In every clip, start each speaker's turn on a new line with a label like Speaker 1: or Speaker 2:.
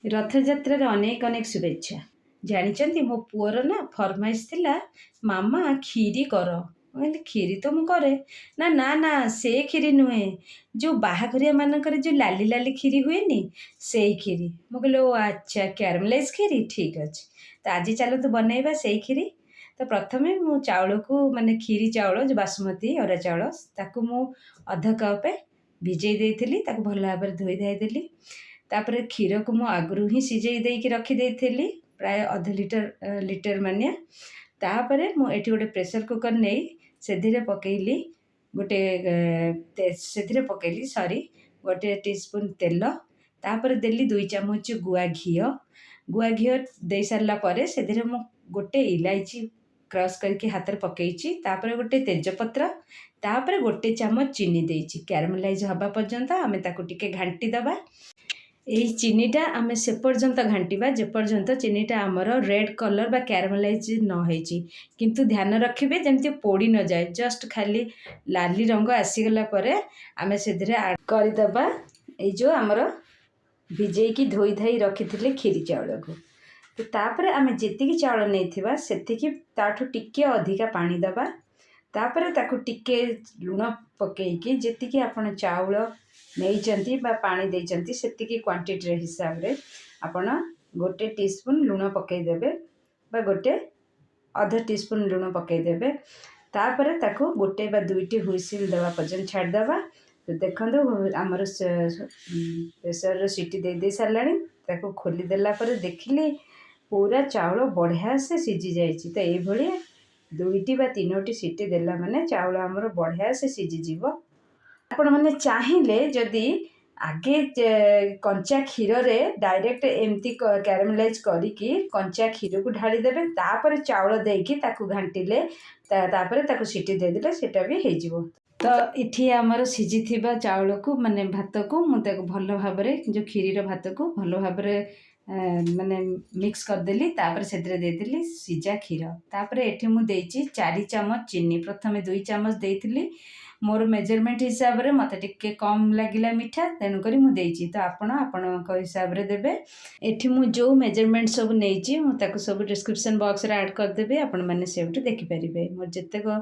Speaker 1: रथयात्रार अनेक अनेक शुभेच्छा। जानिचंती मो पुअर ना फरमाइश थिला मामा खीरी कर। कहली खीरी तो मु करे ना ना ना से खीरी नुहे जो बाहाघरिया मानकर जो लाली लाली खीरी हुए नी से खीरी। मु कहले ओ अच्छा कैरमलाइज खीरी ठीक अच्छे तो आज चलो तो बनैबा से खीरी। तो प्रथमे मु चाउल को माने खीरी चाउल जो बासमती अरा चाउल ताकू मु अध कपे भिजई देइथिली ताकू भल भाबरे धोई धाई देली। तापर क्षीर को मु आगु ही सिझे देकी रखी देइथिली प्राय अध लिटर लिटर मानिया। तापरे मु एठी गोटे प्रेशर कुकर नहीं से पकईली गोटे से पकईली सॉरी गोटे टीस्पून तेल तापर देली 2 चामच गुआ घी दे सारा पर से मु गोटे इलायची क्रश करके हाथ में पकईची तापर गोटे तेजपत्र तापर गोटे चामच चीनी देइची कैरमलाइज हवा पर्यंत आमे ताकू टिके घांटी दबा। यही चीनीटा आम से पर्यंत घांटा जेपर्यंत चीनीटा आमर रेड कलर बा कैरमलाइज न होइची किंतु ध्यान रखिबे जमती पोड़ी न जाए जस्ट खाली लाली रंग आसीगला परे आमे से ऐड करदबा ये जो आमर भिजेकी धोई धाई रखी खीरी चाउल को। तो तापर आमे जेतिकी चाउल नैथिबा सेतिकी ताठू टिके अधिका पानी दबा तापर ताकू टिके लुण पकेइकी जेतिकी आपण चाउल नहीं पानी देइचंती सेतिकी क्वांटिटी हिसाब रे आपण गोटे टीस्पून लुण पकईदेवे बा गोटे अध टीस्पून लुण पकईदेवे तापर ताकू गोटे बा 2टी हुइसिल दवा पर्यंत छाड़दवा। तो देखो आमर प्रेसर सीटी दे साराणी ताकू खोली देला पर देखिली पूरा चाउल बढ़िया से सिझी जाइए। तो ये 2टी बा 3टी सीटी देला माने चाउल आमर बढ़िया से सिझी जीवो। आपण मैंने चाहिए जदि आगे कंचा क्षीर रे डायरेक्ट एमती कैरमलाइज करिकी कंचा क्षीर को ढाली देबे तापर चाउल देकी ताकू घांटिले तापर ताकू सीटी दे देले सेटा भी हे जिवो। तो इठी हमर सिझी थिबा चाउल को माने भात को मु ताकू भलो भाबरे जो खीरीर भात को भलो भाबरे माने मिक्स कर देली तापर सेतरे दे देली सिझा क्षीर तापर एठी मु देइची 4 चामच चीनी प्रथमे 2 चामच देइथिली मोर मेजरमेंट हिसाब रे मते टिके कम लागिला मीठा तेनु करी मु देइची। तो आपण को हिसाब रे देबे एठी मु जो मेजरमेंट सब नेइची मु ताको सब डिस्क्रिप्शन बॉक्स रे ऐड कर देबे आपण माने सेउटू देखि परिबे मोर जत्ते को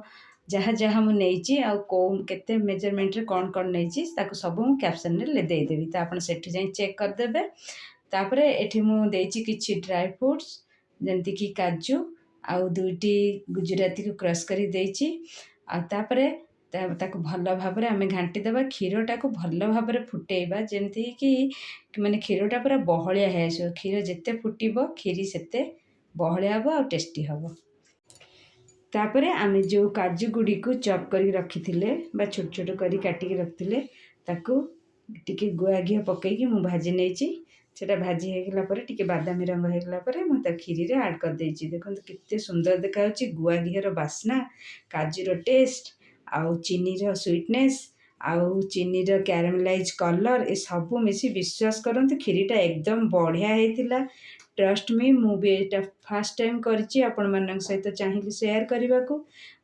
Speaker 1: जहाँ जहाँ मु नेइची आ को केते मेजरमेंट रे कोन नेइची ताको सब मु कैप्शन रे दे देबी तो आपण सेठी जाई चेक कर देबे। तापर एठी मु देइची किछि ड्राई फ्रूट्स जेंति कि काजू आ 2टी गुजराती को क्रश करी देइची आ तापर ताको भल भाव में आम घाटी देवा क्षीरटा को भल भाव में फुटेबा जमती कि माने क्षीरटा पूरा बहलिया है आसो क्षीर जिते फुटब खीरी सेते बहलिया हम और टेस्टी हम। तापर आम जो काजू गुड़ी को चॉप कर रखी बा छोट छोट कर काटिकी रखिले ताकू टिके गुआ घी पकईकी मु भाजी नहीं सेटा भाजी होगला टिके बादामी रंग होगला मुझे खीरी रे ऐड कर देइची। देखो कितने सुंदर देखा गुआ घीर बास्ना काजूर टेस्ट आउ चीनीर स्वीटनेस आउ चीनीर कैरमलाइज कलर ए सबू मिसी विश्वास करते खीरीटा एकदम बढ़िया होता। ट्रस्ट मी मु भी एटा फर्स्ट टाइम करची आपण मानक सहित चाहिए शेयर करने को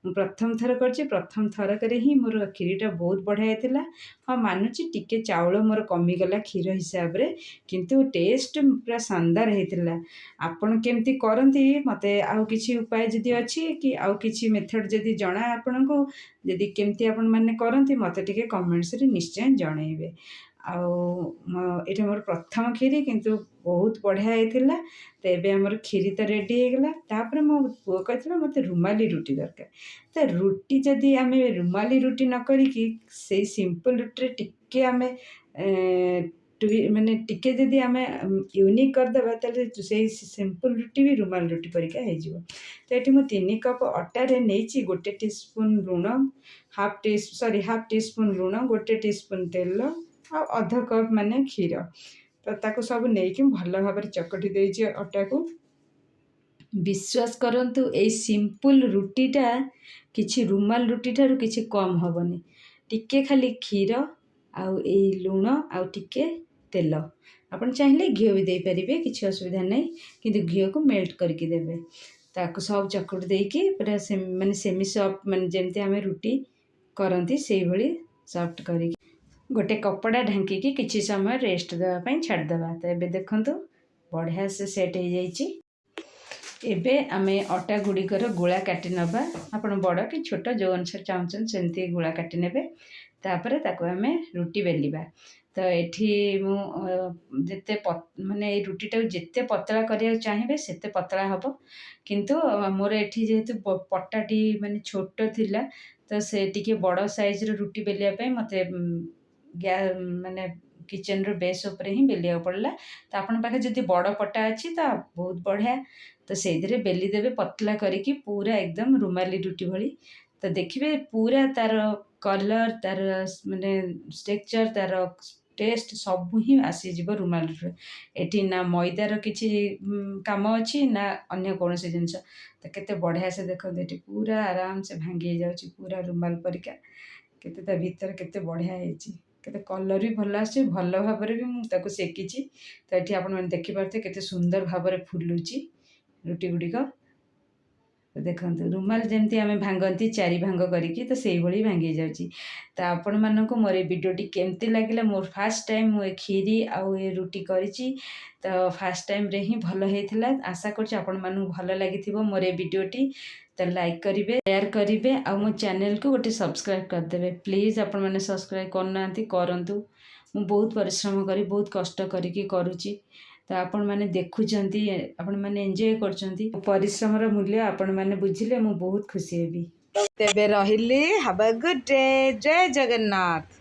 Speaker 1: प्रथम थर करची प्रथम थर करे ही मोर खीरीटा बहुत बढ़िया होता। हाँ मानुची टिके चाउल मोर कमीगला क्षीर हिसाब रे किंतु टेस्ट पूरा शानदार होता। आपण केमती करती मते आउ किछि उपाय जदि अच्छी कि आउ किछि मेथड जदि जना आपण को जदि केमती आपण माने करती मते टिके कमेंट्स रे निश्चय जणैबे। ये मोर प्रथम खीरी किंतु बहुत बढ़िया होता। तो ये आमर खीरी तो रेडी होगला तापर मो पुओ कहला मते रुमाली रुटी दरकार। तो रुटी जदि आम रुमाली रुटी न करिकी से सिंपल रुटी टिके आम माने टिके जदि आम यूनिक करदेबा ताले से सिंपल रुटी भी रुमाल रुटी परिका हो जिवो। तो ये मु 3 कप अटारे नहीं गोटे टीस्पून लुण हाफ टीस्पून लुण गोटे टीस्पून तेल आ अध कप माने क्षीर तो ताको सब नहीं भल भाव चकटी देइछि अटा को। विश्वास करंतु ए सिंपल रुटीटा किछि रुमाल रुटी ठारू किछि कम हबनी टिके खाली क्षीर आउ ए लुण आउ टिके तेल आपण चाहिए घी भी दे पारे किसी असुविधा नहीं किंतु घी को मेल्ट करके देवे ताको सब चकुट देकी पूरा माने सेमी सॉफ्ट माने जेमती आम रुटी करती से भली सॉफ्ट करी गोटे कपड़ा ढांकी किसी समय रेस्ट देवाई छाड़देवा। तो ये देखु बढ़िया से सेट हो जाइए। एबे आमे अटा गुड़िकर गोला काटी नबा। आपण बड़ कि छोट जो अनुसार चाहूँ सेमती गोला काटी नेबे। तापर ताको आमे रुटी बेलिबा। तो एठी मु जेते माने रुटीटा जेते पतला करिया चाहिए सेते पतला हबो। किंतु मोर एठी जेहेतु पट्टाटी माने छोट थिला तो से टिके बड़ साइज रो रुटी बेलिया पे मते माने किचन रो बेस ऊपर ही बेलिया पड़ला। तो आपण पाखे जदी बड़ पट्टा अछि तो बहुत बढ़िया। तो से बेली देवे पतला करिकी पूरा एकदम रुमाली रुटी भली। तो देखिए पूरा तार कलर तार माने स्ट्रक्चर तार टेस्ट सब ही आसीज रुमाल एटी ना मैदार किसी काम अच्छी ना अन्य कौन से जिनस। तो केते बढ़िया से देखो ये पूरा आराम से भांगी जाऊँगी पूरा रुमाल परिका। केते ता भीतर केते बढ़िया होइची केते कलर भी भल आसे भल भाव भी मुझे सेकी। तो ये आपण मैंने देखिपे केते सुंदर भाव फुलुची रुटी गुड़िक। तो देखो रुमाल जमती आम भांगती चारि भांग करी तो से भाई भांगी जाऊँगी। तो आपण मानक मोर ये वीडियोटी केमती लगे मोर फास्ट टाइम मुझे खीरी आउ ये रुटी करी। तो फास्ट टाइम रे ही भल होता। आशा कर भल लगी मोर ये वीडियोटी। तो लाइक करेंगे शेयर करेंगे आ मो चैनल को गोटे सब्सक्राइब करदे प्लीज़। आपण मैंने सब्सक्राइब करना करंतु मु बहुत परिश्रम करी बहुत कष्ट करी करुँची। तो आपण मैंने देखुंती आपण मैंने एंजॉय करछंती परिश्रम रो मूल्य आपण मैंने बुझिले मु बहुत खुशी हेबी। तेबे रहिली हैव अ गुड डे। जय जगन्नाथ।